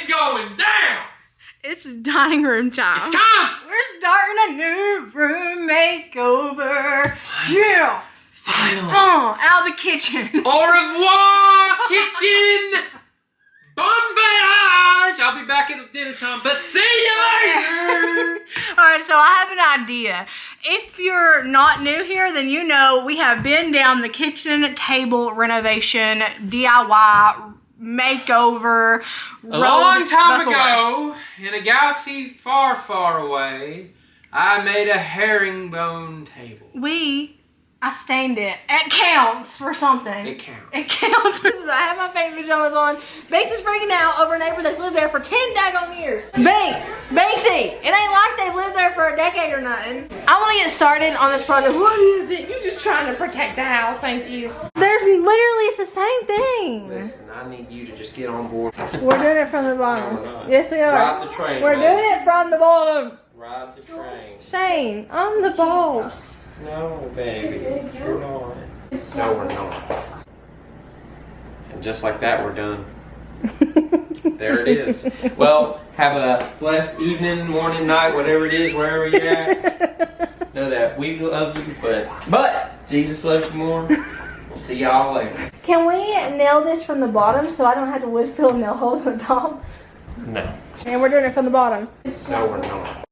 It's going down. It's dining room time. It's time. We're starting a new room makeover. Yeah. Finally. Out of the kitchen. Au revoir, kitchen. Bon voyage. I'll be back at dinner time, but see you later. Alright, so I have an idea. If you're not new here, then you know we have been down the kitchen table renovation, DIY, makeover. A long time ago, in a galaxy far, far away, I made a herringbone table. I stained it. It counts for something. It counts. It counts. I have my favorite pajamas on. Banks is freaking out over a neighbor that's lived there for 10 daggone years. Banksy, it ain't like they've lived there for a decade or nothing. I want to get started on this project. What is it? You just trying to protect the house, ain't you? There's literally, it's the same thing. Listen, I need you to just get on board. We're doing it from the bottom. No, we're not. Yes, we are. Ride the train. We're doing it from the bottom. Ride the train. Shane, I'm the boss. No, baby. You're not. No, we're not. And just like that, we're done. There it is. Well, have a blessed evening, morning, night, whatever it is, wherever you're at. Know that we love you, but Jesus loves you more. We'll see y'all later. Can we nail this from the bottom so I don't have to wood fill nail holes on the top? No. And we're doing it from the bottom. No, we're not.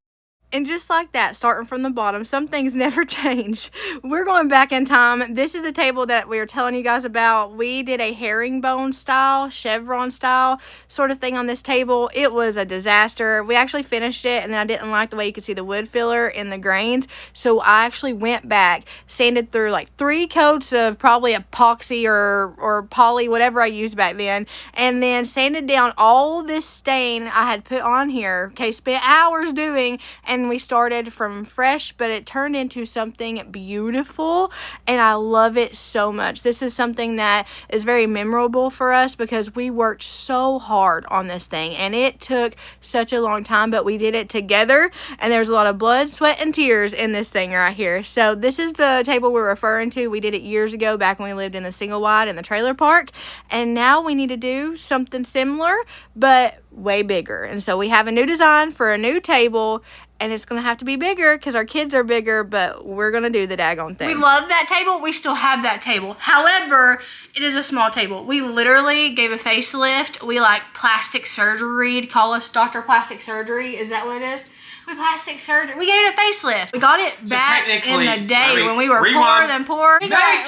And just like that, starting from the bottom, some things never change. We're going back in time. This is the table that we were telling you guys about. We did a herringbone style, chevron style sort of thing on this table. It was a disaster. We actually finished it, and then I didn't like the way you could see the wood filler in the grains. So I actually went back, sanded through like 3 coats of probably epoxy or poly, whatever I used back then, and then sanded down all this stain I had put on here. Okay, spent hours doing, and we started from fresh, but it turned into something beautiful, and I love it so much. This is something that is very memorable for us because we worked so hard on this thing, and it took such a long time, but we did it together, and there's a lot of blood, sweat, and tears in this thing right here. So this is the table we're referring to. We did it years ago back when we lived in the single wide in the trailer park, and now we need to do something similar, but way bigger. And so we have a new design for a new table, and it's going to have to be bigger because our kids are bigger, but we're going to do the daggone thing. We love that table. We still have that table. However, it is a small table. We literally gave a facelift. We like plastic surgery. To call us Dr. Plastic Surgery. Is that what it is? We plastic surgery. We gave it a facelift. We got it back in the day when we were poorer than poor. We got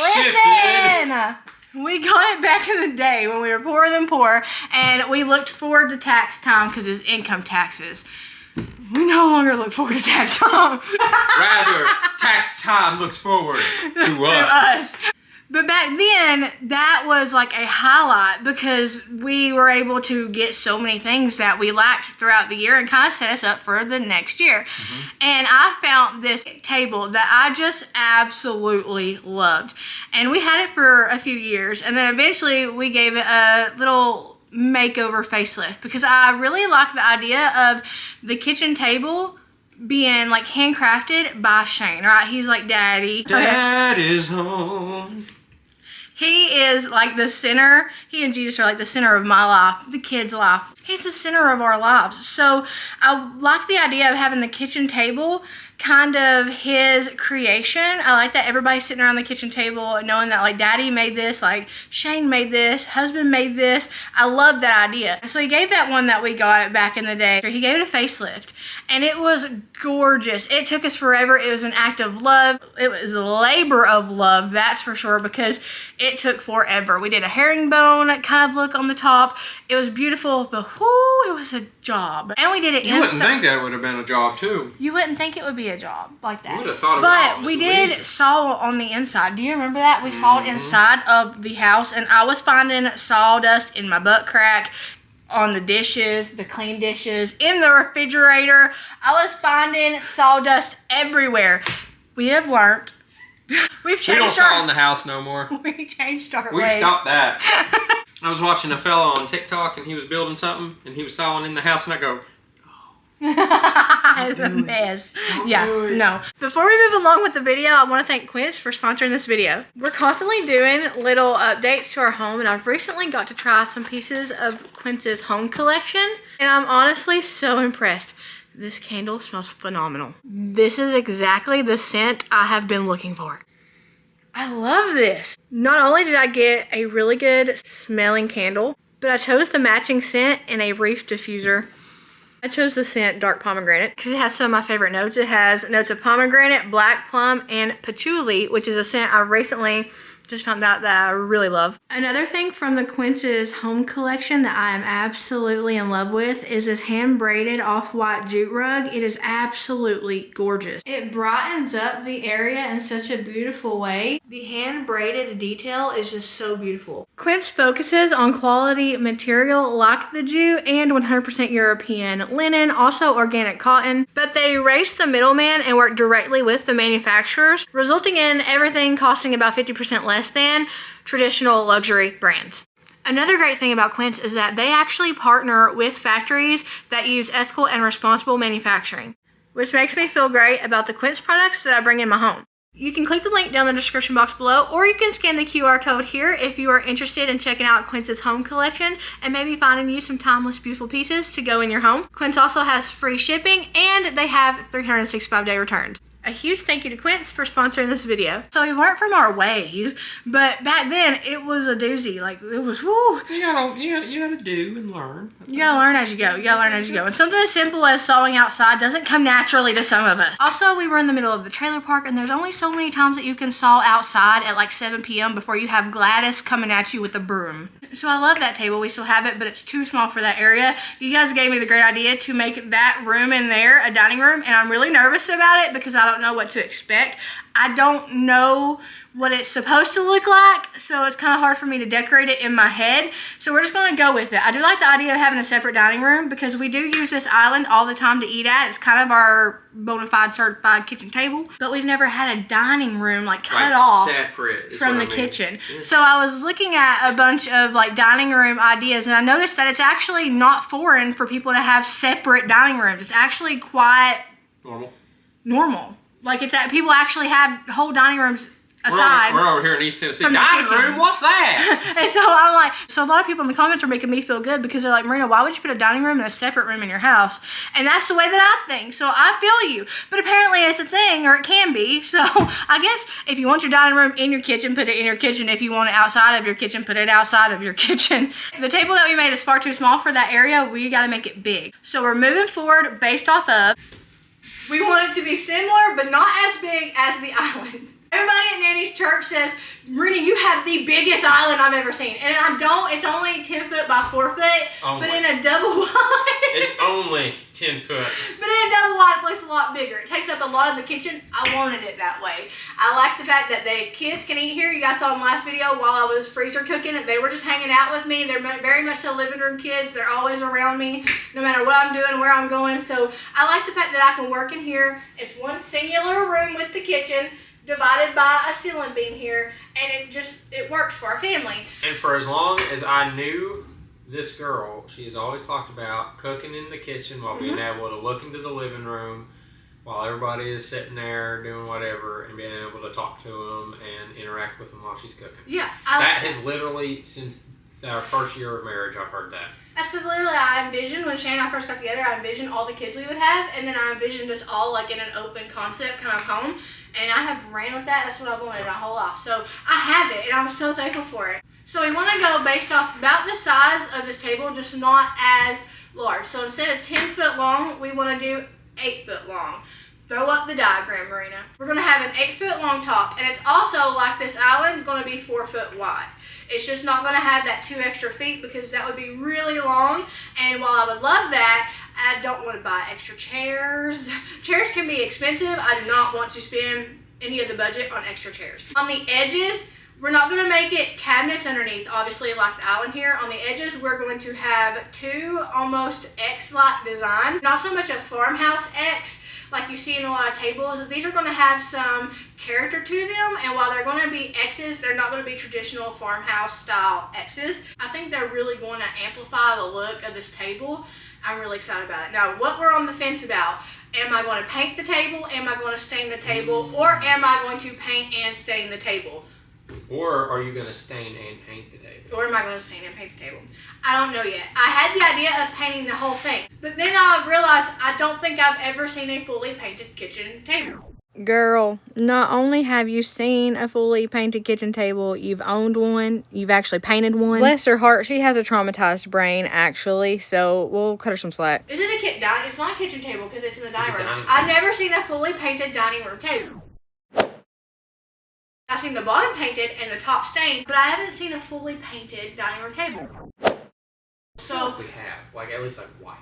it back in the day when we were poorer than poor, and we looked forward to tax time because it's income taxes. We no longer look forward to tax time. Rather, tax time looks forward to us. But back then, that was like a highlight because we were able to get so many things that we lacked throughout the year and kind of set us up for the next year. Mm-hmm. And I found this table that I just absolutely loved. And we had it for a few years, and then eventually we gave it a little makeover facelift because I really like the idea of the kitchen table being like handcrafted by Shane, right? He's like daddy. Dad is home. He is like the center. He and Jesus are like the center of my life, the kids' life. He's the center of our lives. So I like the idea of having the kitchen table kind of his creation. I like that everybody's sitting around the kitchen table knowing that like daddy made this, like Shane made this, husband made this. I love that idea. So he gave that one that we got back in the day. He gave it a facelift, and it was gorgeous. It took us forever. It was an act of love. It was a labor of love, that's for sure, because it took forever. We did a herringbone kind of look on the top. It was beautiful, but whoo, it was a job. And we did it inside. You wouldn't think that would have been a job too. You wouldn't think it would be a job like that. You would have thought of it. But we did saw on the inside. Do you remember that? We sawed inside of the house, and I was finding sawdust in my butt crack, on the dishes, the clean dishes, in the refrigerator. I was finding sawdust everywhere. We have learned. We've changed. We don't saw in the house no more. We changed our ways. We stopped that. I was watching a fella on TikTok, and he was building something, and he was sawing in the house, and I go, oh, It's a mess. Yeah, no. Before we move along with the video, I want to thank Quince for sponsoring this video. We're constantly doing little updates to our home, and I've recently got to try some pieces of Quince's home collection, and I'm honestly so impressed. This candle smells phenomenal. This is exactly the scent I have been looking for. I love this. Not only did I get a really good smelling candle, but I chose the matching scent in a reef diffuser. I chose the scent Dark Pomegranate because it has some of my favorite notes. It has notes of pomegranate, black plum, and patchouli, which is a scent I recently just found out that I really love. Another thing from the Quince's home collection that I am absolutely in love with is this hand braided off-white jute rug. It is absolutely gorgeous. It brightens up the area in such a beautiful way. The hand braided detail is just so beautiful. Quince focuses on quality material like the jute and 100% European linen, also organic cotton, but they erase the middleman and work directly with the manufacturers, resulting in everything costing about 50% less than traditional luxury brands. Another great thing about Quince is that they actually partner with factories that use ethical and responsible manufacturing, which makes me feel great about the Quince products that I bring in my home. You can click the link down in the description box below, or you can scan the QR code here if you are interested in checking out Quince's home collection and maybe finding you some timeless, beautiful pieces to go in your home. Quince also has free shipping and they have 365-day returns. A huge thank you to Quince for sponsoring this video. So we weren't from our ways, but back then it was a doozy. Like, it was, woo. You gotta do and learn. You gotta learn as you go. You gotta learn as you go. And something as simple as sawing outside doesn't come naturally to some of us. Also, we were in the middle of the trailer park, and there's only so many times that you can saw outside at like 7 p.m. before you have Gladys coming at you with a broom. So I love that table. We still have it, but it's too small for that area. You guys gave me the great idea to make that room in there a dining room, and I'm really nervous about it because I don't know what to expect. I don't know what it's supposed to look like, so it's kind of hard for me to decorate it in my head. So we're just going to go with it. I do like the idea of having a separate dining room because we do use this island all the time to eat at. It's kind of our bona fide certified kitchen table, but we've never had a dining room like cut off separate from the kitchen. Yes. So I was looking at a bunch of like dining room ideas, and I noticed that it's actually not foreign for people to have separate dining rooms. It's actually quite normal. Like, it's that people actually have whole dining rooms aside. We're over here in East Tennessee. Dining room? What's that? And so I'm like, so a lot of people in the comments are making me feel good because they're like, Merina, why would you put a dining room and a separate room in your house? And that's the way that I think. So I feel you. But apparently it's a thing, or it can be. So I guess if you want your dining room in your kitchen, put it in your kitchen. If you want it outside of your kitchen, put it outside of your kitchen. The table that we made is far too small for that area. We got to make it big. So we're moving forward based off of, we want it to be similar, but not as big as the island. Everybody at Nanny's church says, Merina, you have the biggest island I've ever seen. And I don't. It's only 10 foot by 4 foot. But in a double wide. It's only 10 foot. But in a double wide, it looks a lot bigger. It takes up a lot of the kitchen. I wanted it that way. I like the fact that the kids can eat here. You guys saw in the last video while I was freezer cooking. They were just hanging out with me. They're very much so living room kids. They're always around me, no matter what I'm doing, where I'm going. So I like the fact that I can work in here. It's one singular room with the kitchen, divided by a ceiling beam here, and it works for our family. And for as long as I knew this girl, she has always talked about cooking in the kitchen while being able to look into the living room while everybody is sitting there doing whatever, and being able to talk to them and interact with them while she's cooking. Yeah. That has literally, since our first year of marriage, I've heard that. That's because literally I envisioned, when Shane and I first got together, I envisioned all the kids we would have, and then I envisioned us all like in an open concept kind of home, and I have ran with that. That's what I've wanted my whole life. So I have it, and I'm so thankful for it. So we want to go based off about the size of this table, just not as large. So instead of 10 foot long, we want to do 8 foot long. Throw up the diagram, Merina. We're going to have an 8 foot long top, and it's also, like this island, going to be 4 foot wide. It's just not going to have that 2 extra feet because that would be really long. And while I would love that, I don't want to buy extra chairs. Chairs can be expensive. I do not want to spend any of the budget on extra chairs. On the edges, we're not going to make it cabinets underneath, obviously, like the island here. On the edges, we're going to have 2 almost X-like designs. Not so much a farmhouse X, like you see in a lot of tables. These are going to have some character to them, and while they're going to be X's, they're not going to be traditional farmhouse style X's. I think they're really going to amplify the look of this table. I'm really excited about it. Now, what we're on the fence about, am I going to paint the table, am I going to stain the table, or am I going to paint and stain the table? Or are you going to stain and paint the table? Or am I going to stain and paint the table? I don't know yet. I had the idea of painting the whole thing, but then I realized I don't think I've ever seen a fully painted kitchen table. Girl, not only have you seen a fully painted kitchen table, you've owned one, you've actually painted one. Bless her heart, she has a traumatized brain, actually, so we'll cut her some slack. Is it a dining? It's not a kitchen table because it's in the dining room. I've never seen a fully painted dining room table. I've seen the bottom painted and the top stained, but I haven't seen a fully painted dining room table. So we have, like at least like white.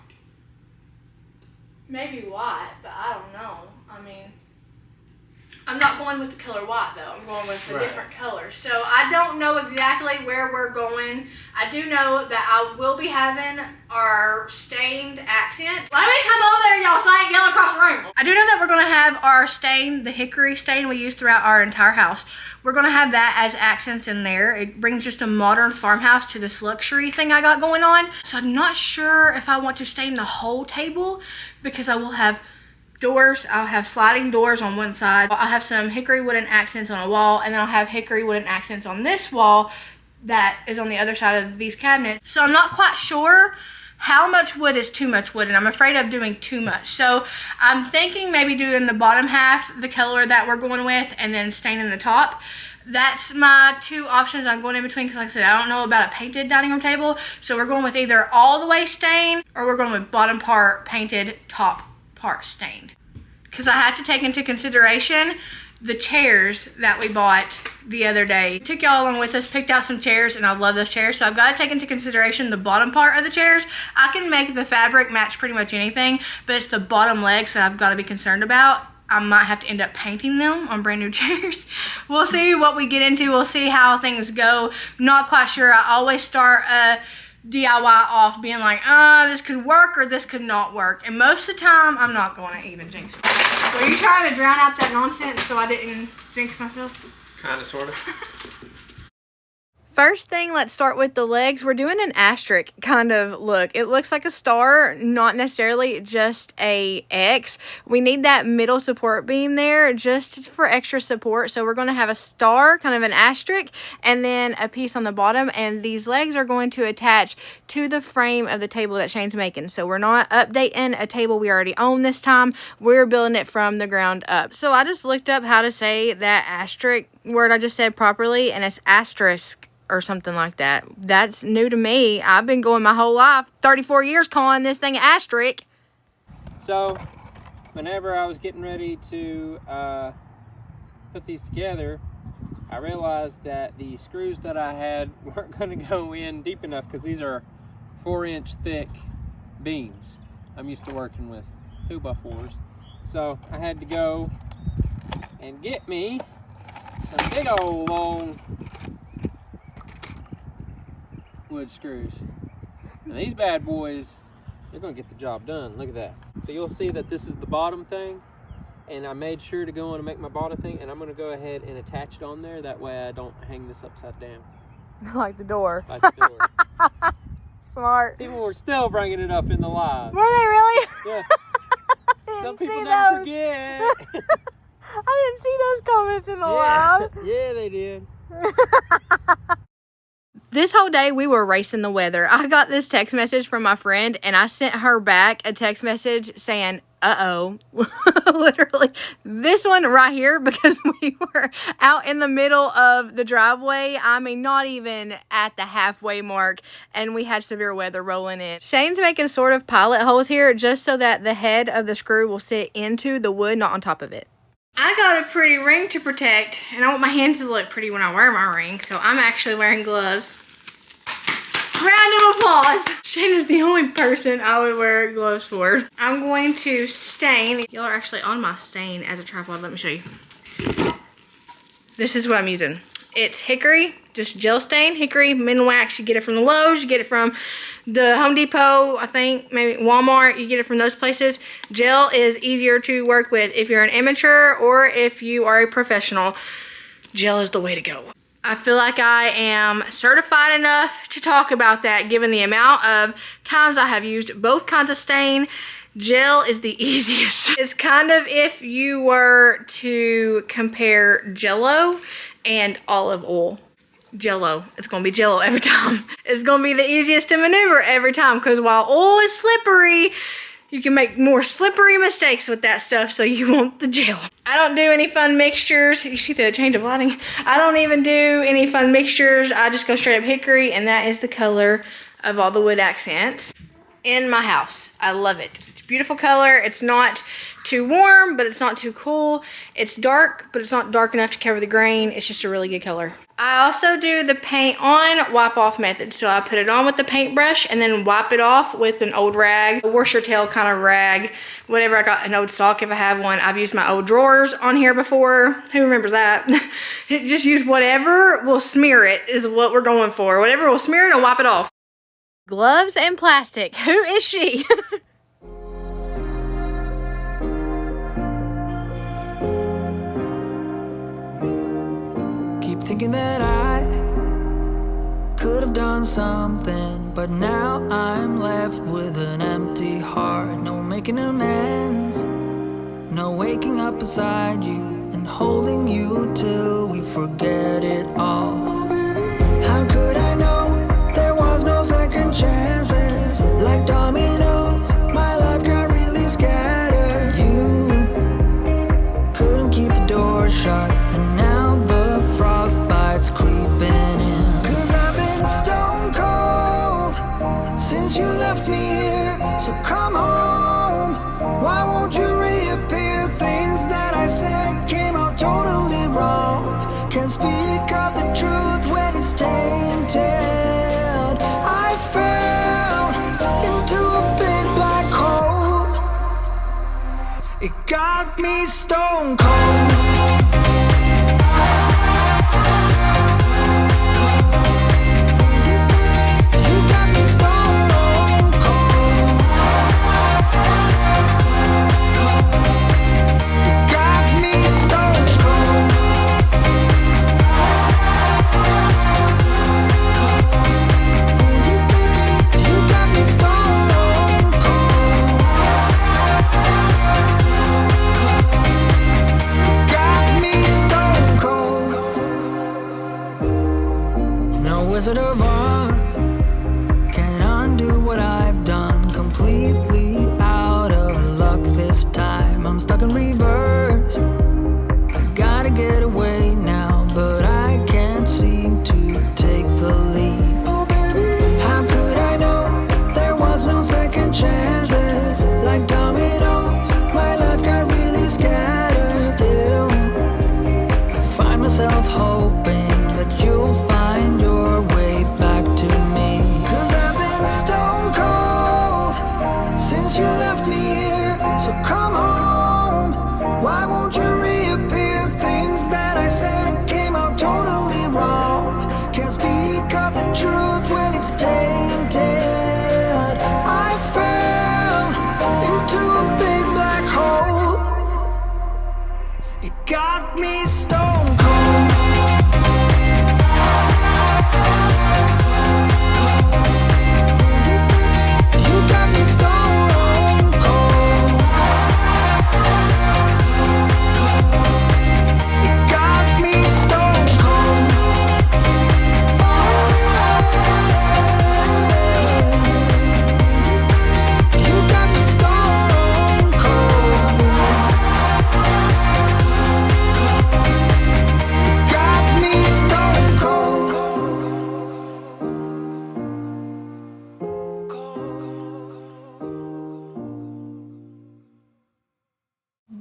Maybe white, but I don't know. I mean, I'm not going with the color white though. I'm going with a different color. So I don't know exactly where we're going. I do know that I will be having our stained accent. Let me come over there, y'all, so I ain't yelling across the room. I do know that we're going to have our stain, the hickory stain we use throughout our entire house. We're going to have that as accents in there. It brings just a modern farmhouse to this luxury thing I got going on. So I'm not sure if I want to stain the whole table because I will have doors. I'll have sliding doors on one side. I'll have some hickory wooden accents on a wall, and then I'll have hickory wooden accents on this wall that is on the other side of these cabinets. So I'm not quite sure how much wood is too much wood, and I'm afraid of doing too much. So I'm thinking maybe doing the bottom half the color that we're going with and then staining the top. That's my two options I'm going in between because like I said, I don't know about a painted dining room table. So we're going with either all the way stained or we're going with bottom part painted, top part stained. Because I have to take into consideration the chairs that we bought the other day. Took y'all along with us, picked out some chairs, and I love those chairs. So I've got to take into consideration the bottom part of the chairs. I can make the fabric match pretty much anything, but it's the bottom legs that I've got to be concerned about. I might have to end up painting them on brand new chairs. We'll see what we get into. We'll see how things go. Not quite sure. I always start DIY off being like, this could work or this could not work. And most of the time, I'm not going to even jinx it. Were you trying to drown out that nonsense so I didn't jinx myself? Kind of, sort of. First thing, let's start with the legs. We're doing an asterisk kind of look. It looks like a star, not necessarily just a X. We need that middle support beam there just for extra support. So we're going to have a star, kind of an asterisk, and then a piece on the bottom. And these legs are going to attach to the frame of the table that Shane's making. So we're not updating a table we already own this time. We're building it from the ground up. So I just looked up how to say that asterisk word I just said properly, and it's asterisk or something like that. That's new to me. I've been going my whole life, 34 years, calling this thing asterisk. So whenever I was getting ready to put these together, I realized that the screws that I had weren't going to go in deep enough because these are 4-inch thick beams. I'm used to working with 2x4s. So I had to go and get me some big old long wood screws. And these bad boys, they're gonna get the job done. Look at that. So you'll see that this is the bottom thing, and I made sure to go on and make my bottom thing, and I'm gonna go ahead and attach it on there. That way I don't hang this upside down. Like the door. Like the door. Smart. People were still bringing it up in the live. Were they really? Yeah. Some people see never those. forget. I didn't see those comments in the live. Yeah, they did. This whole day we were racing the weather. I got this text message from my friend and I sent her back a text message saying, uh-oh. Literally this one right here, because we were out in the middle of the driveway. I mean, not even at the halfway mark, and we had severe weather rolling in. Shane's making sort of pilot holes here just so that the head of the screw will sit into the wood, not on top of it. I got a pretty ring to protect, and I want my hands to look pretty when I wear my ring, so I'm actually wearing gloves. Round of applause. Shane is the only person I would wear gloves for. I'm going to stain. Y'all are actually on my stain as a tripod. Let me show you. This is what I'm using. It's hickory, just gel stain, hickory, min wax. You get it from the Lowe's, you get it from the Home Depot, I think, maybe Walmart. You get it from those places. Gel is easier to work with if you're an amateur or if you are a professional. Gel is the way to go. I feel like I am certified enough to talk about that given the amount of times I have used both kinds of stain. Gel is the easiest. It's kind of if you were to compare Jell-O and olive oil. Jell-O. It's gonna be Jell-O every time. It's gonna be the easiest to maneuver every time, because while oil is slippery, you can make more slippery mistakes with that stuff, so you want the gel. I don't do any fun mixtures. You see the change of lighting? I don't even do any fun mixtures. I just go straight up hickory, and that is the color of all the wood accents in my house. I love it. It's a beautiful color. It's not too warm, but it's not too cool. It's dark, but it's not dark enough to cover the grain. It's just a really good color. I also do the paint on, wipe off method. So I put it on with the paintbrush and then wipe it off with an old rag, a wash your tail kind of rag, whatever I got, an old sock if I have one. I've used my old drawers on here before. Who remembers that? Just use whatever will smear it is what we're going for. Whatever will smear it and wipe it off. Gloves and plastic. Who is she? Thinking that I could have done something, but now I'm left with an empty heart. No making amends, no waking up beside you and holding you till we forget it all. How could I know there was no second chances? Like dominoes, my life got really scattered. You couldn't keep the door shut, and now the frostbite's creeping in. 'Cause I've been stone cold since you left me here. So come home, why won't you reappear? Things that I said came out totally wrong. Can't speak of the truth when it's tainted. I fell into a big black hole. It got me stone cold. Wizard of Oz can undo what I've done. Completely out of luck this time. I'm stuck in reverse. I gotta get away now, but I can't seem to take the lead. Oh baby, how could I know there was no second chances? Like dominoes, my life got really scattered. Still, I find myself hoping that you'll find your way back to me. 'Cause I've been stone cold since you left me here. So come home,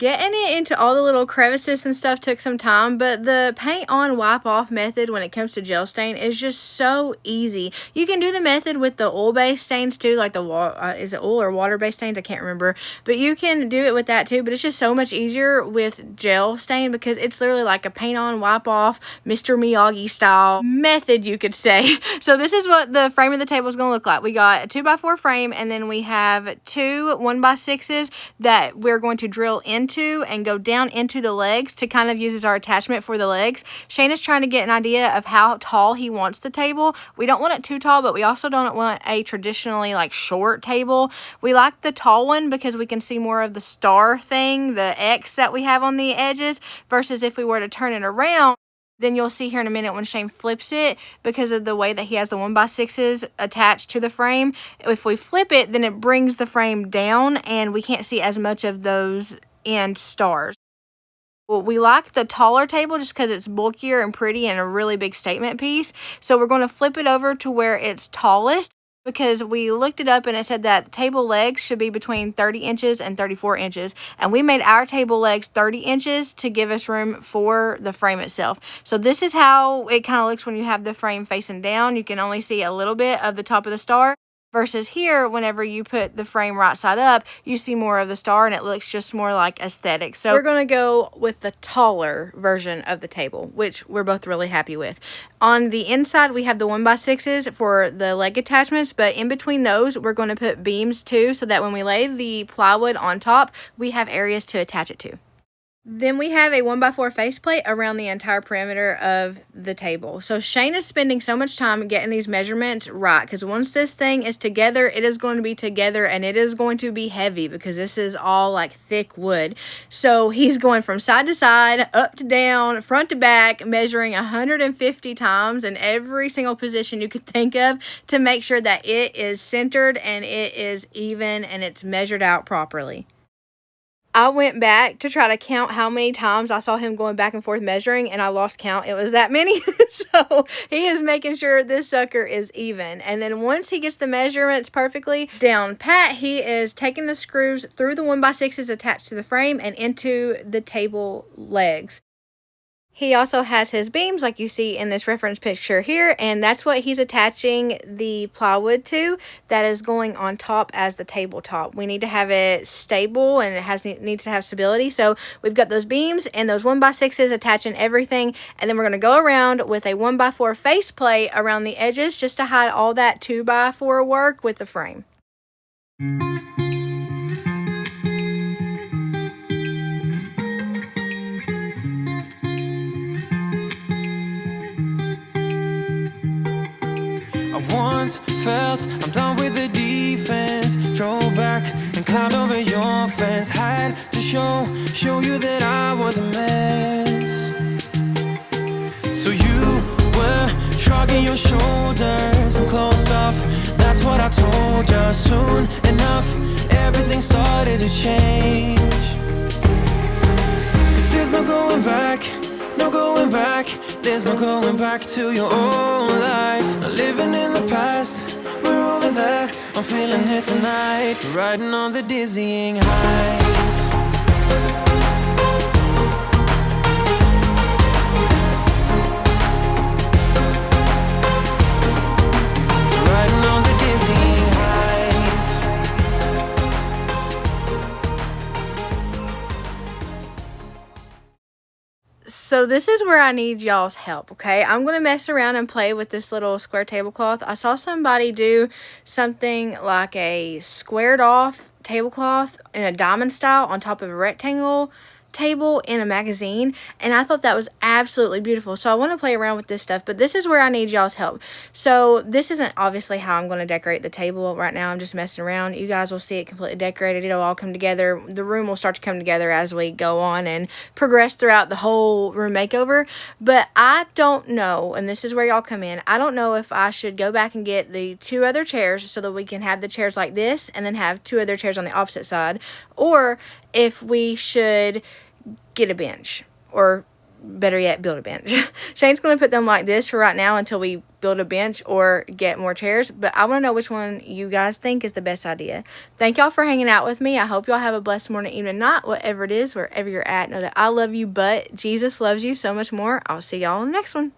Getting it into all the little crevices and stuff took some time, but the paint on wipe off method when it comes to gel stain is just so easy. You can do the method with the oil based stains too, like the is it oil or water based stains? I can't remember, but you can do it with that too. But it's just so much easier with gel stain because it's literally like a paint on wipe off Mr. Miyagi style method, you could say. So this is what the frame of the table is going to look like. We got a 2x4 frame, and then we have two 1x6s that we're going to drill into and go down into the legs to kind of use as our attachment for the legs. Shane is trying to get an idea of how tall he wants the table. We don't want it too tall, but we also don't want a traditionally like short table. We like the tall one because we can see more of the star thing, the X that we have on the edges, versus if we were to turn it around, then you'll see here in a minute when Shane flips it, because of the way that he has the 1x6s attached to the frame, if we flip it, then it brings the frame down and we can't see as much of those end stars. Well, we like the taller table just because it's bulkier and pretty and a really big statement piece. So we're going to flip it over to where it's tallest, because we looked it up and it said that table legs should be between 30 inches and 34 inches. And we made our table legs 30 inches to give us room for the frame itself. So this is how it kind of looks when you have the frame facing down. You can only see a little bit of the top of the star. Versus here, whenever you put the frame right side up, you see more of the star and it looks just more like aesthetic. So we're going to go with the taller version of the table, which we're both really happy with. On the inside, we have the 1x6s for the leg attachments, but in between those, we're going to put beams too, so that when we lay the plywood on top, we have areas to attach it to. Then we have a 1x4 faceplate around the entire perimeter of the table. So Shane is spending so much time getting these measurements right, because once this thing is together, it is going to be together and it is going to be heavy because this is all like thick wood. So he's going from side to side, up to down, front to back, measuring 150 times in every single position you could think of to make sure that it is centered and it is even and it's measured out properly. I went back to try to count how many times I saw him going back and forth measuring, and I lost count. It was that many. So he is making sure this sucker is even. And then once he gets the measurements perfectly down pat, he is taking the screws through the 1x6s attached to the frame and into the table legs. He also has his beams like you see in this reference picture here, and that's what he's attaching the plywood to that is going on top as the tabletop. We need to have it stable and it needs to have stability. So we've got those beams and those 1x6s attaching everything, and then we're going to go around with a 1x4 faceplate around the edges just to hide all that 2x4 work with the frame. Once felt I'm done with the defense. Drove back and climbed over your fence. Had to show you that I was a mess. So you were shrugging your shoulders. I'm closed off, that's what I told you. Soon enough, everything started to change. 'Cause there's no going back, no going back. There's no going back to your old life. Not living in the past, we're over that. I'm feeling it tonight, riding on the dizzying heights. Riding on the dizzying heights. So this is where I need y'all's help, okay? I'm going to mess around and play with this little square tablecloth. I saw somebody do something like a squared off tablecloth in a diamond style on top of a rectangle table in a magazine, and I thought that was absolutely beautiful. So I want to play around with this stuff, but this is where I need y'all's help. So this isn't obviously how I'm going to decorate the table right now. I'm just messing around. You guys will see it completely decorated. It'll all come together. The room will start to come together as we go on and progress throughout the whole room makeover. But I don't know, and this is where y'all come in, I don't know if I should go back and get the two other chairs so that we can have the chairs like this and then have two other chairs on the opposite side, or if we should get a bench or better yet, build a bench. Shane's going to put them like this for right now until we build a bench or get more chairs. But I want to know which one you guys think is the best idea. Thank y'all for hanging out with me. I hope y'all have a blessed morning, evening, night, whatever it is, wherever you're at. Know that I love you, but Jesus loves you so much more. I'll see y'all in the next one.